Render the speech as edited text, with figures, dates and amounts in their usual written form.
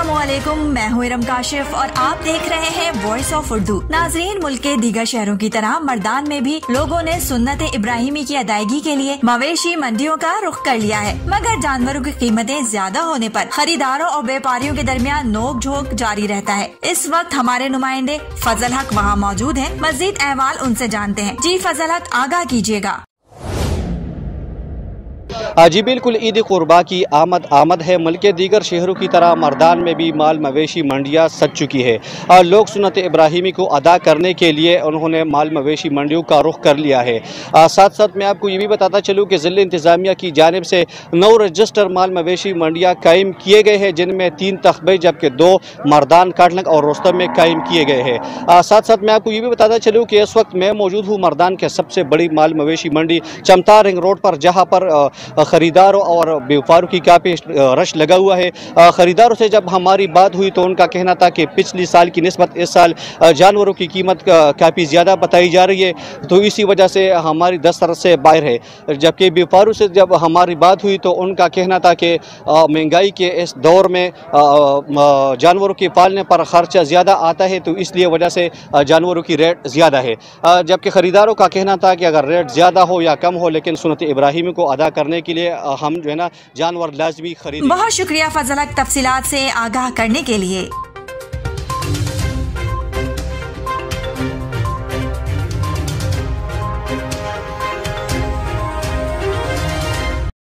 अस्सलामुअलैकुम, मैं हूँ इरम काशिफ और आप देख रहे हैं वॉइस ऑफ उर्दू। नाजरीन, मुल्क के दीगर शहरों की तरह मर्दान में भी लोगों ने सुन्नत इब्राहिमी की अदायगी के लिए मवेशी मंडियों का रुख कर लिया है, मगर जानवरों की कीमतें ज्यादा होने पर खरीदारों और व्यापारियों के दरमियान नोक झोंक जारी रहता है। इस वक्त हमारे नुमाइंदे फजल हक वहाँ मौजूद हैं। मजीद अहवाल उनसे जानते हैं। जी फजल हक, आगाह कीजिएगा। जी बिल्कुल, ईद कुर्बा की आमद है। मुल्क के दीगर शहरों की तरह मर्दान में भी माल मवेशी मंडियाँ सज चुकी है। लोग सुन्नत इब्राहिमी को अदा करने के लिए उन्होंने माल मवेशी मंडियों का रुख कर लिया है। साथ साथ मैं आपको ये भी बताता चलूँ कि ज़िला इंतज़ामिया की जानिब से 9 रजिस्टर माल मवेशी मंडियाँ कायम किए गए हैं, जिनमें 3 तख्बे जबकि 2 मर्दान, काटलंग और रोस्तम में कायम किए गए हैं। साथ साथ मैं आपको ये भी बताता चलूँ कि इस वक्त मैं मौजूद हूँ मर्दान के सबसे बड़ी माल मवेशी मंडी चमता रिंग रोड पर, जहाँ पर ख़रीदारों और व्यापारियों की काफ़ी रश लगा हुआ है। ख़रीदारों से जब हमारी बात हुई तो उनका कहना था कि पिछले साल की निस्बत इस साल जानवरों की कीमत काफ़ी ज़्यादा बताई जा रही है, तो इसी वजह से हमारी दस्तरस से बाहर है। जबकि व्यापारियों से जब हमारी बात हुई तो उनका कहना था कि महंगाई के इस दौर में जानवरों के पालने पर ख़र्चा ज़्यादा आता है, तो इसलिए वजह से जानवरों की रेट ज़्यादा है। जबकि ख़रीदारों का कहना था कि अगर रेट ज़्यादा हो या कम हो, लेकिन सुन्नत इब्राहिमी को अदा करने के लिए हम जो है ना जानवर लाजमी खरीदें। बहुत शुक्रिया फजल हक, तफसीलात से आगाह करने के लिए।